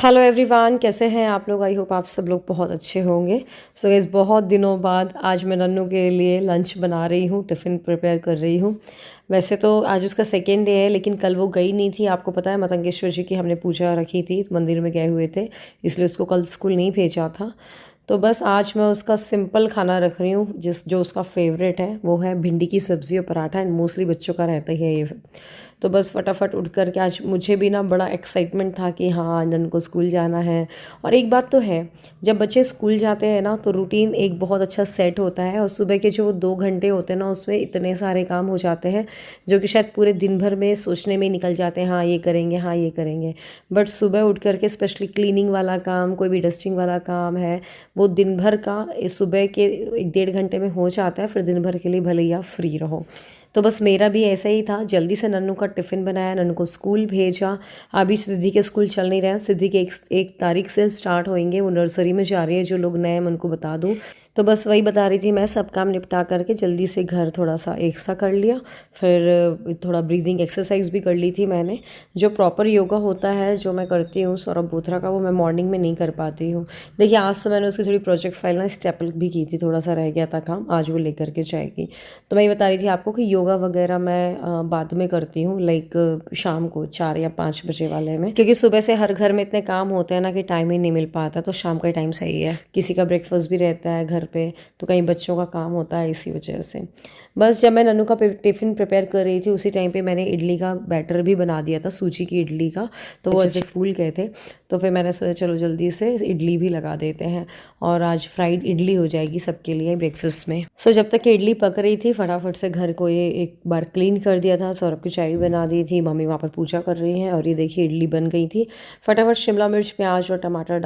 Hello everyone, कैसे हैं आप लोग। आई होप आप सब लोग बहुत अच्छे होंगे। सो गाइस, बहुत दिनों बाद आज मैं नन्नू के लिए लंच बना रही हूँ, टिफ़िन प्रिपेयर कर रही हूँ। वैसे तो आज उसका सेकेंड डे है, लेकिन कल वो गई नहीं थी। आपको पता है, मतंगेश्वर जी की हमने पूजा रखी थी, मंदिर में गए हुए थे, इसलिए उसको कल स्कूल नहीं भेजा था। तो बस आज मैं उसका सिंपल खाना रख रही हूँ, जो उसका फेवरेट है वो है भिंडी की सब्ज़ी और पराठा। एंड मोस्टली बच्चों का रहता ही है ये। तो बस फटाफट उठ कर के आज मुझे भी ना बड़ा एक्साइटमेंट था कि हाँ, नन को स्कूल जाना है। और एक बात तो है, जब बच्चे स्कूल जाते हैं ना तो रूटीन एक बहुत अच्छा सेट होता है। और सुबह के जो 2 घंटे होते हैं ना, उसमें इतने सारे काम हो जाते हैं जो कि शायद पूरे दिन भर में सोचने में ही निकल जाते हैं, हाँ ये करेंगे, हाँ ये करेंगे। बट सुबह उठ करके स्पेशली क्लीनिंग वाला काम, कोई भी डस्टिंग वाला काम है, वो दिन भर का सुबह के 1-1.5 घंटे में हो जाता है। फिर दिन भर के लिए भले ही आप फ्री रहो। तो बस मेरा भी ऐसा ही था, जल्दी से नन्नू का टिफ़िन बनाया, नन्नू को स्कूल भेजा। अभी सिद्धि के स्कूल चल नहीं रहे हैं, सिद्धि के एक तारीख से स्टार्ट होंगे। वो नर्सरी में जा रही है। जो लोग नए हैं मैं उनको बता दूँ। तो बस वही बता रही थी, मैं सब काम निपटा करके जल्दी से घर थोड़ा सा एक सा कर लिया। फिर थोड़ा ब्रीदिंग एक्सरसाइज भी कर ली थी मैंने। जो प्रॉपर योगा होता है जो मैं करती हूँ सौरभ बोथरा का, वो मैं मॉर्निंग में नहीं कर पाती हूँ। देखिए, आज तो मैंने उसकी थोड़ी प्रोजेक्ट फाइल ना स्टेपल भी की थी, थोड़ा सा रह गया था काम, आज वो लेकर के जाएगी। तो मैं ये बता रही थी आपको कि योगा वगैरह मैं बाद में करती हूँ, लाइक शाम को 4 या 5 बजे वाले में, क्योंकि सुबह से हर घर में इतने काम होते हैं ना कि टाइम ही नहीं मिल पाता। तो शाम का टाइम सही है, किसी का ब्रेकफास्ट भी रहता है घर पे, तो कहीं बच्चों का काम होता है, इसी वजह से। बस जब मैं नन्नू का टिफ़िन प्रिपेयर कर रही थी, उसी टाइम पे मैंने इडली का बैटर भी बना दिया था, सूजी की इडली का। तो वो अच्छे फूल गए थे। तो फिर मैंने सोचा चलो जल्दी से इडली भी लगा देते हैं, और आज फ्राइड इडली हो जाएगी सबके लिए ब्रेकफास्ट में। सो जब तक कि इडली पक रही थी, फटाफट से घर को ये एक बार क्लीन कर दिया था। सौरभ की चाय भी बना दी थी, मम्मी वहाँ पर पूजा कर रही हैं, और ये देखिए इडली बन गई थी। फटाफट शिमला मिर्च, प्याज और टमाटर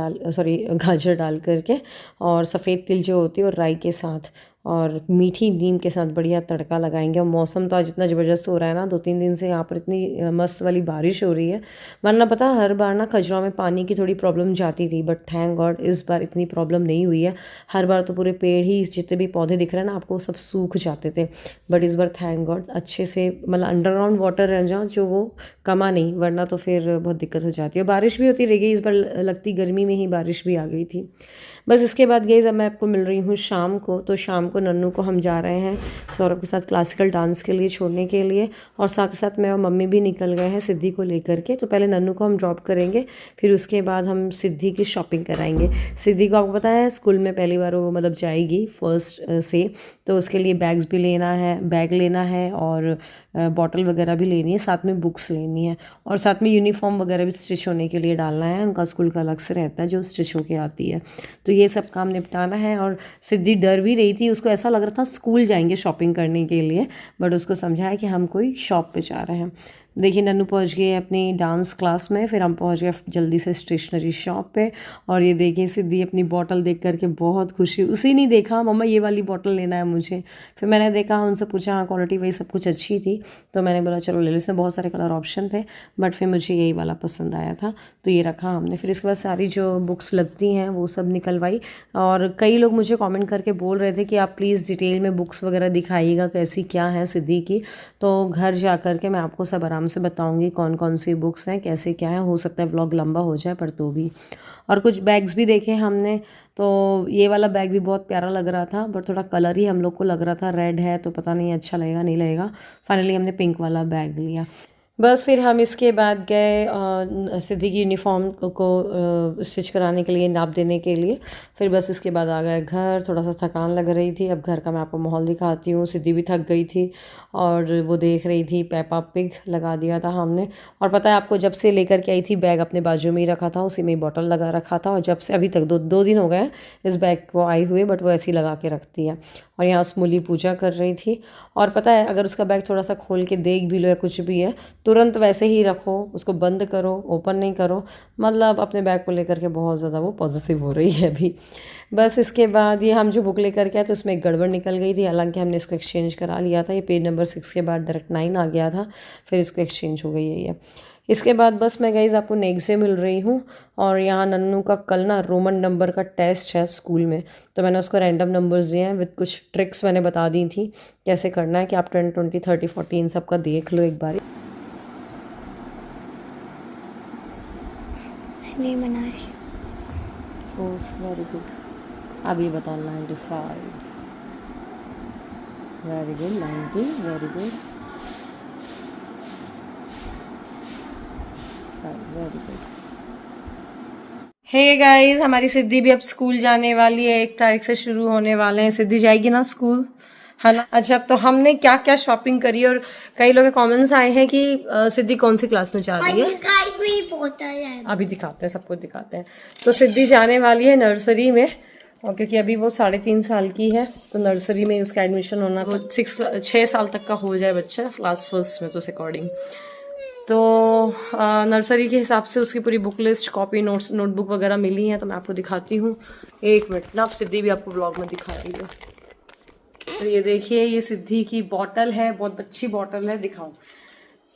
गाजर डाल करके, और सफ़ेद तिल जो होती है और राई के साथ और मीठी नीम के साथ बढ़िया तड़का लगाएंगे। और मौसम तो आज इतना ज़बरदस्त हो रहा है ना, 2-3 दिन से यहाँ पर इतनी मस्त वाली बारिश हो रही है। वरना पता हर बार ना खजुराहो में पानी की थोड़ी प्रॉब्लम जाती थी, बट थैंक गॉड इस बार इतनी प्रॉब्लम नहीं हुई है। हर बार तो पूरे पेड़ ही, जितने भी पौधे दिख रहे हैं ना आपको, सब सूख जाते थे। बट इस बार थैंक गॉड अच्छे से, मतलब अंडरग्राउंड वाटर रह जाओ जो, वो कमा नहीं, वरना तो फिर बहुत दिक्कत हो जाती है। बारिश भी होती रह गई इस बार, लगती गर्मी में ही बारिश भी आ गई थी। बस इसके बाद गई, जब मैं आपको मिल रही हूँ शाम को, तो शाम को नन्नू को हम जा रहे हैं सौरभ के साथ क्लासिकल डांस के लिए छोड़ने के लिए। और साथ ही साथ मैं और मम्मी भी निकल गए हैं सिद्धि को लेकर के। तो पहले नन्नू को हम ड्रॉप करेंगे, फिर उसके बाद हम सिद्धि की शॉपिंग कराएंगे। सिद्धि को आपको पता है स्कूल में पहली बार वो मतलब जाएगी फर्स्ट से, तो उसके लिए बैग लेना है, और बॉटल वगैरह भी लेनी है, साथ में बुक्स लेनी है, और साथ में यूनिफॉर्म वगैरह भी स्टिच होने के लिए डालना है। उनका स्कूल का अलग से रहता है जो स्टिच होके आती है। तो ये सब काम निपटाना है। और सिद्धि डर भी रही थी, उसको ऐसा लग रहा था स्कूल जाएंगे शॉपिंग करने के लिए, बट उसको समझाया कि हम कोई शॉप पे जा रहे हैं। देखिए, नन्नू पहुंच गए अपनी डांस क्लास में, फिर हम पहुंच गए जल्दी से स्टेशनरी शॉप पे। और ये देखिए, सिद्धि अपनी बॉटल देख करके बहुत खुशी, उसी नहीं देखा मम्मा ये वाली बॉटल लेना है मुझे। फिर मैंने देखा, उनसे पूछा, हाँ क्वालिटी वही सब कुछ अच्छी थी, तो मैंने बोला चलो ले लो। इसमें बहुत सारे कलर ऑप्शन थे, बट फिर मुझे यही वाला पसंद आया था, तो ये रखा हमने। फिर इसके बाद सारी जो बुक्स लगती हैं वो सब निकलवाई। और कई लोग मुझे कमेंट करके बोल रहे थे कि आप प्लीज़ डिटेल में बुक्स वगैरह दिखाइएगा कैसी क्या है सिद्धि की। तो घर जा कर के मैं आपको सब आराम से बताऊंगी कौन कौन सी बुक्स हैं, कैसे क्या है। हो सकता है व्लॉग लंबा हो जाए, पर तो भी। और कुछ बैग्स भी देखे हमने, तो ये वाला बैग भी बहुत प्यारा लग रहा था, बट थोड़ा कलर ही हम लोग को लग रहा था रेड है, तो पता नहीं अच्छा लगेगा नहीं लगेगा। फाइनली हमने पिंक वाला बैग लिया। बस फिर हम इसके बाद गए सिद्धि की यूनिफॉर्म को स्टिच कराने के लिए, नाप देने के लिए। फिर बस इसके बाद आ गए घर। थोड़ा सा थकान लग रही थी। अब घर का मैं आपको माहौल दिखाती हूँ। सिद्धि भी थक गई थी और वो देख रही थी पेपा पिग, लगा दिया था हमने। और पता है आपको, जब से लेकर के आई थी बैग अपने बाजू में ही रखा था, उसी में ही बॉटल लगा रखा था। और जब से अभी तक 2 दिन हो गए हैं इस बैग को आई हुए, बट वो ऐसे ही लगा के रखती है। और यहाँ स्मूली पूजा कर रही थी। और पता है, अगर उसका बैग थोड़ा सा खोल के देख भी लो या कुछ भी है, तुरंत वैसे ही रखो, उसको बंद करो, ओपन नहीं करो। मतलब अपने बैग को लेकर के बहुत ज़्यादा वो पॉजिटिव हो रही है अभी। बस इसके बाद ये हम जो बुक लेकर के आए, तो उसमें एक गड़बड़ निकल गई थी। हालांकि हमने इसको एक्सचेंज करा लिया था। ये पेज नंबर 6 के बाद डायरेक्ट 9 आ गया था, फिर इसको एक्सचेंज हो गई है ये। इसके बाद बस मैं गाइस आपको नेक्स्ट से मिल रही हूँ। और यहाँ नन्नू का कल ना रोमन नंबर का टेस्ट है स्कूल में, तो मैंने उसको रैंडम नंबर्स दिए हैं विद कुछ ट्रिक्स मैंने बता दी थी कैसे करना है, कि आप 10, 20, 30, 40 इन सब का देख लो एक बार। नहीं बना रही। Oh very good. अब ये बताओ 95। Very good 90। Very good very good. Hey guys, हमारी सिद्धि भी अब स्कूल जाने वाली है। 1 तारीख से शुरू होने वाले हैं। सिद्धि जाएगी ना स्कूल, है ना? अच्छा, तो हमने क्या क्या शॉपिंग करी और कई लोग के कमेंट्स आए हैं कि सिद्धि कौन सी क्लास में जा रही है। अभी दिखाते हैं, सबको दिखाते हैं। तो सिद्धि जाने वाली है नर्सरी में, और क्योंकि अभी वो 3.5 साल की है तो नर्सरी में उसका एडमिशन होना, वो 6 साल तक का हो जाए बच्चा क्लास फर्स्ट में, तो उस अकॉर्डिंग तो नर्सरी के हिसाब से उसकी पूरी book list, copy, notes, notebook वगैरह मिली हैं। तो मैं आपको दिखाती हूँ। 1 मिनट ना, आप सिद्धि भी आपको व्लॉग में दिखा रही है। तो ये देखिए, ये सिद्धि की बॉटल है, बहुत अच्छी बॉटल है, दिखाऊं।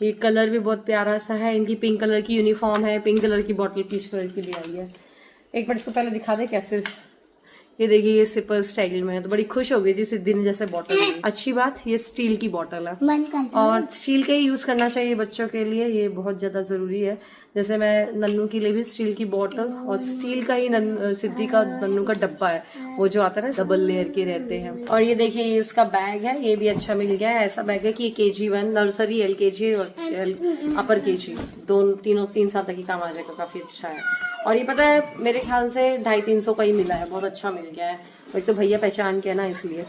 ये कलर भी बहुत प्यारा सा है। इनकी पिंक कलर की यूनिफॉर्म है, पिंक कलर की बॉटल पीच कलर की भी आई है। एक मिनट इसको पहले दिखा दे कैसे। ये देखिए, ये सिपर स्टाइल में है, तो बड़ी खुश हो गई थी सिद्धि ने जैसे बॉटल ली। अच्छी बात, ये स्टील की बॉटल है और स्टील का ही यूज करना चाहिए बच्चों के लिए, ये बहुत ज्यादा जरूरी है। जैसे मैं नन्नू के लिए भी स्टील की बॉटल, और स्टील का ही सिद्धि का नन्नू का डब्बा है, वो जो आता है ना डबल लेयर के रहते हैं। और ये देखिए, ये उसका बैग है, ये भी अच्छा मिल गया है। ऐसा बैग है कि KG1 नर्सरी, LKG और अपर KG तीनों 3 साल तक ही काम आ जाएगा, काफी अच्छा है। और ये पता है, मेरे ख्याल से 250-300 का ही मिला है, बहुत अच्छा मिल गया है। एक तो भैया पहचान के ना, इसलिए।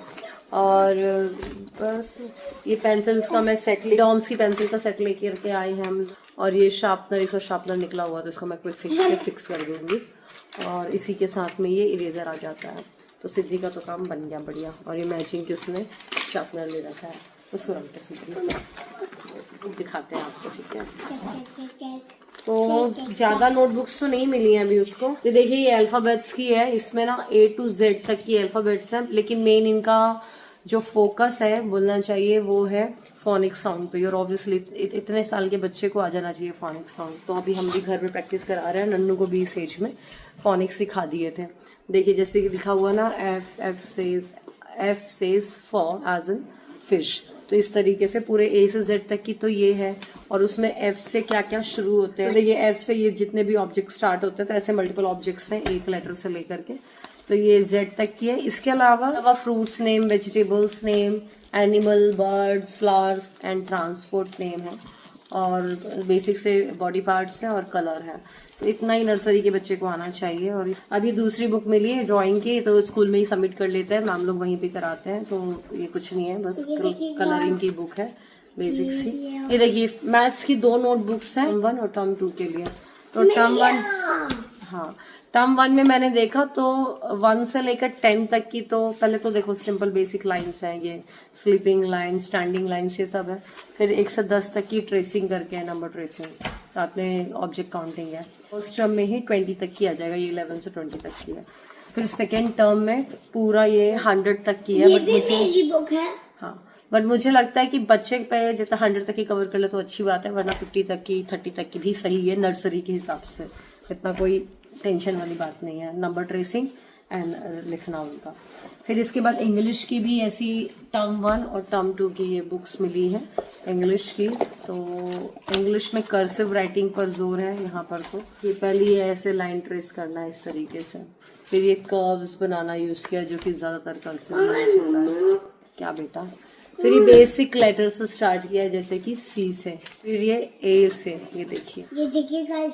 और बस ये पेंसिल्स का मैं सेट, डॉम्स की पेंसिल का सेट लेके करके आए हैं हम। और ये शार्पनर, इसका शार्पनर निकला हुआ, तो इसको मैं क्विक फिक्स से फिक्स कर दूंगी। और इसी के साथ में ये इरेजर आ जाता है। तो सिद्धि का तो काम बन गया बढ़िया। और ये मैचिंग के उसने शार्पनर ले रखा है, उसको रखते सिद्धि दिखाते हैं आपको, ठीक है? तो ज्यादा नोटबुक्स तो नहीं मिली हैं अभी उसको। तो देखिए, ये अल्फाबेट्स की है, इसमें ना A to Z तक की अल्फाबेट्स हैं, लेकिन मेन इनका जो फोकस है बोलना चाहिए वो है फोनिक साउंड पे। और ऑब्वियसली इतने साल के बच्चे को आ जाना चाहिए फोनिक साउंड। तो अभी हम भी घर में प्रैक्टिस करा रहे हैं। नन्नू को भी इस एज में फोनिक सिखा दिए थे। देखिए, जैसे कि लिखा हुआ ना, F says for as in fish। तो इस तरीके से पूरे A से Z तक की तो ये है। और उसमें F से क्या क्या शुरू होते हैं, तो ये F से ये जितने भी ऑब्जेक्ट स्टार्ट होते हैं, तो ऐसे मल्टीपल ऑब्जेक्ट्स हैं एक लेटर से लेकर के। तो ये Z तक की है। इसके अलावा fruits name, vegetables name, animal, birds, flowers and transport name है। और बेसिक से बॉडी पार्ट्स है और कलर है। तो इतना ही नर्सरी के बच्चे को आना चाहिए। और अभी दूसरी बुक मिली है ड्राइंग की, तो स्कूल में ही सबमिट कर लेते हैं, मैम लोग वहीं पे कराते हैं। तो ये कुछ नहीं है, बस कलरिंग की बुक है बेसिक सी। ये देखिए, मैथ्स की 2 नोटबुक्स हैं, टर्म 1 और टर्म 2 के लिए। तो टर्म 1, हाँ, टर्म 1 में मैंने देखा तो 1 से लेकर 10 तक की, तो पहले तो देखो सिंपल बेसिक लाइंस हैं, ये स्लीपिंग लाइन, स्टैंडिंग लाइंस, ये सब है। फिर 1 से 10 तक की ट्रेसिंग करके है, नंबर ट्रेसिंग, साथ में ऑब्जेक्ट काउंटिंग है। फर्स्ट टर्म में ही 20 तक की आ जाएगा, ये 11 से 20 तक की है। फिर सेकेंड टर्म में पूरा ये 100 तक की है। बट मुझे बुक है, हाँ, बट मुझे लगता है कि बच्चे पे जितना 100 तक की कवर कर ले तो अच्छी बात है, वरना 50 तक की, 30 तक की भी सही है नर्सरी के हिसाब से। इतना कोई टेंशन वाली बात नहीं है, नंबर ट्रेसिंग एंड लिखना उनका। फिर इसके बाद इंग्लिश की भी ऐसी टर्म 1 और टर्म 2 की ये बुक्स मिली हैं इंग्लिश की। तो इंग्लिश में कर्सिव राइटिंग पर जोर है यहाँ पर। तो ये पहली है, ऐसे लाइन ट्रेस करना है इस तरीके से। फिर ये कर्व्स बनाना यूज किया, जो कि ज्यादातर कर्सिव होता है। क्या बेटा? फिर ये बेसिक लेटर से स्टार्ट किया, जैसे कि C से, फिर ये A से। ये देखिए, ये देखिए गाइस,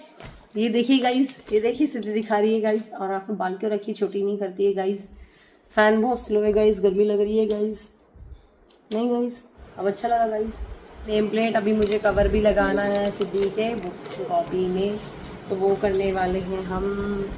ये देखिए गाइस, ये देखिए सिद्धि दिखा रही है गाइस। और आपने बाल क्यों रखी, छोटी नहीं करती है गाइस। फैन बहुत स्लो है गाइस, गर्मी लग रही है गाइस। नहीं गाइस, अब अच्छा लगा गाइस। नेम प्लेट अभी मुझे कवर भी लगाना है सिद्धि के बुक्स कॉपी में, तो वो करने वाले हैं हम।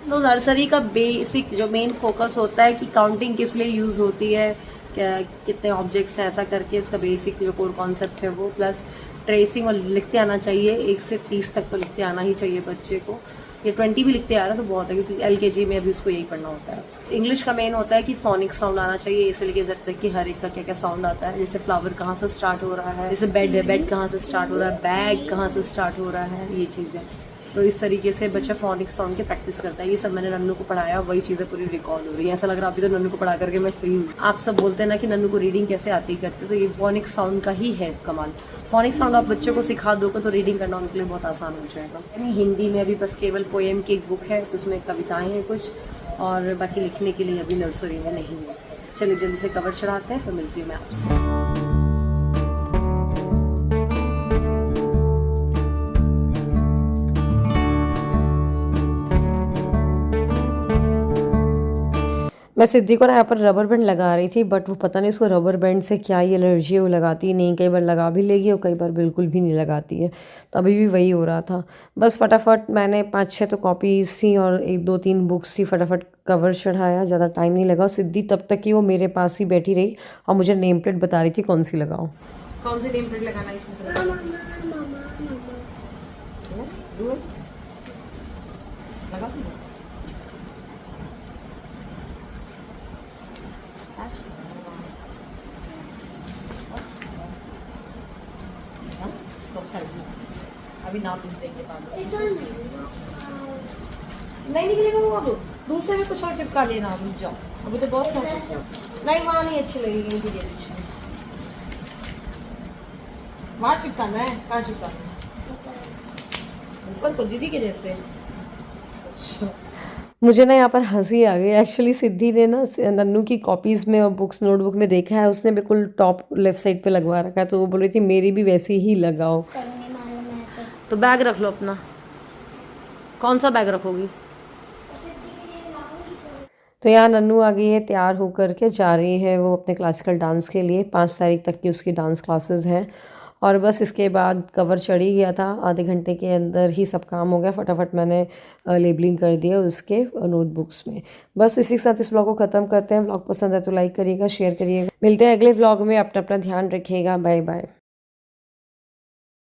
तो नर्सरी का बेसिक जो मेन फोकस होता है कि काउंटिंग किस लिए यूज होती है, क्या कितने ऑब्जेक्ट्स हैं, ऐसा करके उसका बेसिक जो कोर कॉन्सेप्ट है वो, प्लस ट्रेसिंग और लिखते आना चाहिए। 1 से 30 तक तो लिखते आना ही चाहिए बच्चे को। ये 20 भी लिखते आ रहा है तो बहुत है, क्योंकि LKG में अभी उसको यही पढ़ना होता है। इंग्लिश का मेन होता है कि फोनिक साउंड आना चाहिए, इसे लेके Z तक कि हर एक का क्या क्या साउंड आता है। जैसे फ्लावर कहाँ से स्टार्ट हो रहा है, जैसे बेड है, बेड कहाँ से स्टार्ट हो रहा है, बैग कहाँ से स्टार्ट हो रहा है, ये चीज़ें। तो इस तरीके से बच्चा फोनिक साउंड की प्रैक्टिस करता है। ये सब मैंने नन्नू को पढ़ाया, वही चीज़ें पूरी रिकॉल हो रही है। ऐसा लग रहा है अभी तो नन्नू को पढ़ा करके मैं फ्री हूँ। आप सब बोलते हैं ना कि नन्नू को रीडिंग कैसे आती करते, तो ये फोनिक साउंड का ही है कमाल। फोनिक साउंड आप बच्चों को सिखा दोगे तो रीडिंग करना उनके लिए बहुत आसान हो जाएगा। यानी हिंदी में अभी बस केवल पोएम की एक बुक है, उसमें कविताएँ हैं कुछ, और बाकी लिखने के लिए अभी नर्सरी में नहीं है। चलिए जल्दी से कवर चढ़ाते हैं, फिर मिलती हूँ मैं आपसे। मैं सिद्धि को ना यहाँ पर रबर बैंड लगा रही थी, बट वो पता नहीं उसको रबर बैंड से क्या ही एलर्जी है, वो लगाती ही नहीं। कई बार लगा भी लेगी और कई बार बिल्कुल भी नहीं लगाती है। तो अभी भी वही हो रहा था। बस फटाफट मैंने 5-6 तो कॉपीज थी और 1-2-3 बुक्स थी, फटाफट कवर चढ़ाया, ज़्यादा टाइम नहीं लगा। सिद्धि तब तक कि वो मेरे पास ही बैठी रही और मुझे नेम प्लेट बता रही थी कौन सी लगाओ। कौन सी नेम प्लेट लगाना है इसमें से? लगा अभी नाम लिख देंगे बाद में। नहीं निकलेगा वो, अब दूसरे में कुछ और चिपका लेना। रुक जाओ, अभी तो बहुत सारा नहीं, वहाँ नहीं अच्छी लगेगी। वहाँ चिपकाना है, कहाँ चिपकाना है? ऊपर को दीदी के जैसे। अच्छा, मुझे ना यहाँ पर हंसी आ गई। एक्चुअली सिद्धि ने ना नन्नू की कॉपीज़ में और बुक्स नोटबुक में देखा है, उसने बिल्कुल टॉप लेफ्ट साइड पे लगवा रखा है, तो वो बोल रही थी मेरी भी वैसी ही लगाओ। तो बैग रख लो अपना। कौन सा बैग रखोगी? तो यहाँ नन्नू आ गई है तैयार होकर के, जा रही है वो अपने क्लासिकल डांस के लिए। 5 तारीख तक की उसकी डांस क्लासेस हैं और बस इसके बाद कवर चढ़ ही गया था। आधे घंटे के अंदर ही सब काम हो गया। फटाफट मैंने लेबलिंग कर दिया उसके नोटबुक्स में। बस इसी के साथ इस व्लॉग को ख़त्म करते हैं। व्लॉग पसंद है तो लाइक करिएगा, शेयर करिएगा। मिलते हैं अगले व्लॉग में। अपना ध्यान रखिएगा। Bye bye.